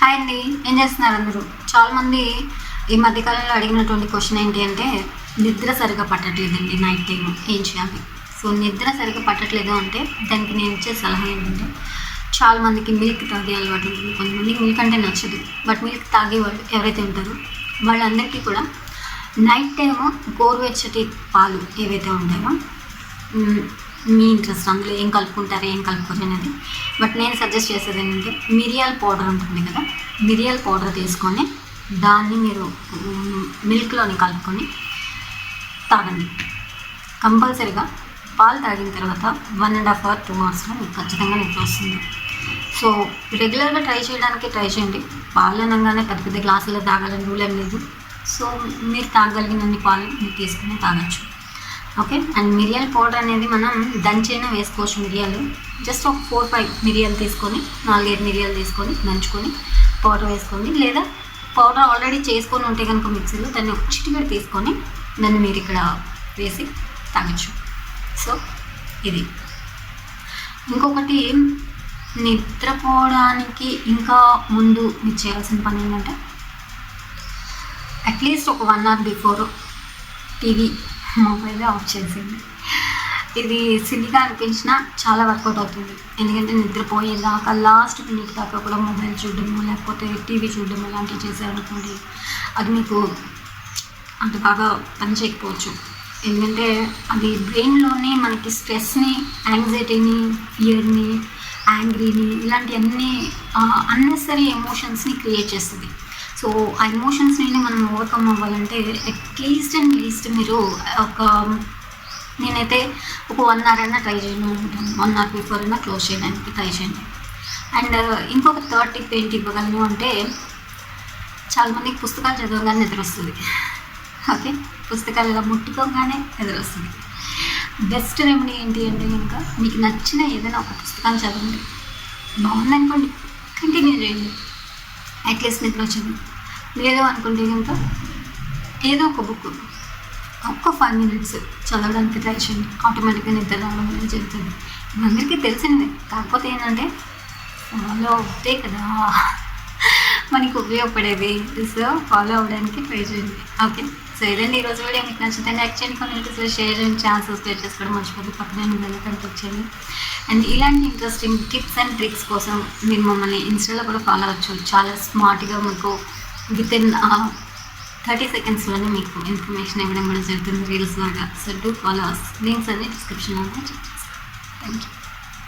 Hi అండి, ఏం చేస్తున్నారు అందరూ? చాలామంది ఈ మధ్యకాలంలో అడిగినటువంటి క్వశ్చన్ ఏంటి అంటే, నిద్ర సరిగా పట్టట్లేదండి నైట్ టైం ఏం చేయాలి? సో నిద్ర సరిగా పట్టట్లేదు అంటే దానికి నేను ఇచ్చే సలహా ఏంటంటే, చాలామందికి మిల్క్ తాగే అలవాటు ఉంటుంది. కొంతమందికి మిల్క్ అంటే నచ్చదు, బట్ మిల్క్ తాగే వాళ్ళు ఎవరైతే ఉంటారో వాళ్ళందరికీ కూడా నైట్ టైము గోరువెచ్చటి పాలు ఏవైతే ఉంటాయో, మీ ఇంట్రెస్ట్ అందులో ఏం కలుపుకుంటారు ఏం కలుపుకోరు అనేది. బట్ నేను సజెస్ట్ చేసేది ఏంటంటే, మిరియాల పౌడర్ ఉంటుంది కదా, మిరియాల పౌడర్ తీసుకొని దాన్ని మీరు మిల్క్లోని కలుపుకొని తాగండి. కంపల్సరీగా పాలు తాగిన తర్వాత 1.5 hour 2 hours మీకు ఖచ్చితంగా నిద్ర వస్తుంది. సో రెగ్యులర్గా ట్రై చేయండి. పాలు అనగానే పెద్ద పెద్ద గ్లాసుల్లో తాగాలని రూల్ ఏం లేదు. సో మీరు తాగలిగినన్ని పాలు మీరు తీసుకుని తాగొచ్చు. ఓకే. అండ్ మిరియాల పౌడర్ అనేది మనం దంచైనా వేసుకోవచ్చు. మిరియాలు జస్ట్ ఒక 4-5 మిరియాలు తీసుకొని 4-5 మిరియాలు తీసుకొని దంచుకొని పౌడర్ వేసుకోండి. లేదా పౌడర్ ఆల్రెడీ చేసుకొని ఉంటే కనుక మిక్సీలో దాన్ని ఒక చిటికెడు తీసుకొని దాన్ని మీరు ఇక్కడ వేసి తాగొచ్చు. సో ఇది. ఇంకొకటి, నిద్రపోవడానికి ఇంకా ముందు మీరు చేయాల్సిన పని ఏంటంటే, అట్లీస్ట్ ఒక 1 hour before TV mobile off చేసింది. ఇది సిల్లీగా అనిపించినా చాలా వర్కౌట్ అవుతుంది. ఎందుకంటే నిద్రపోయేదాకా లాస్ట్ మినిట్ దాకా కూడా మొబైల్ చూడడము లేకపోతే టీవీ చూడడము అలాంటివి చేశారనుకోండి, అది మీకు అంత బాగా పనిచేయకపోవచ్చు. ఎందుకంటే అది బ్రెయిన్లోని మనకి స్ట్రెస్ని, యాంగ్జైటీని, ఫియర్ని, యాంగ్రీని ఇలాంటివన్నీ అన్నెసరీ ఎమోషన్స్ని క్రియేట్ చేస్తుంది. సో ఆ ఎమోషన్స్ నుండి మనం ఓవర్కమ్ అవ్వాలంటే అట్లీస్ట్ మీరు నేనైతే ఒక 1 hour అయినా ట్రై చేయను అనుకుంటాను. 1 hour బిఫోర్ అయినా క్లోజ్ చేయడానికి ట్రై చేయండి. అండ్ ఇంకొక థర్డ్ టిప్ ఏంటి ఇవ్వగలను అంటే, చాలామందికి పుస్తకాలు చదవగానే నిద్ర వస్తుంది. ఓకే, పుస్తకాలు ఇలా ముట్టుకోగానే నిద్ర వస్తుంది. బెస్ట్ రెమెడీ ఏంటి అంటే కనుక, మీకు నచ్చిన ఏదైనా ఒక పుస్తకాన్ని చదవండి. బాగుందనుకోండి, కంటిన్యూ చేయండి. అట్లీస్ట్ నిద్ర వచ్చింది. లేదు అనుకుంటే కనుక ఏదో ఒక బుక్ ఒక్క 5 minutes చదవడానికి ట్రై చేయండి. ఆటోమేటిక్గా నిద్ర రావడం అనేది జరుగుతుంది. అందరికీ తెలిసిందే. కాకపోతే ఏంటంటే ఫాలో అవుతే కదా మనకి ఉపయోగపడేది. సో ఫాలో అవ్వడానికి ట్రై చేయండి. ఓకే. సో ఇదండి ఈరోజు వీడియో. మీకు నచ్చితే లైక్ చేయండి, కమ్యూనిటీస్లో షేర్ చేయండి, ఛానల్ సబ్స్క్రైబ్ చేసుకోవడం మర్చిపోతే పక్కనే కనిపించండి. అండ్ ఇలాంటి ఇంట్రెస్టింగ్ టిప్స్ అండ్ ట్రిక్స్ కోసం మీరు మమ్మల్ని ఇన్స్టాలో కూడా ఫాలో అవ్వచ్చు. చాలా స్మార్ట్గా మీకు వితిన్ 30 secondsలోనే మీకు ఇన్ఫర్మేషన్ ఇవ్వడం కూడా జరుగుతుంది రీల్స్ లాగా. So do follow us. Links అన్ని డిస్క్రిప్షన్లో చెక్ చేస్తాను. Thank you.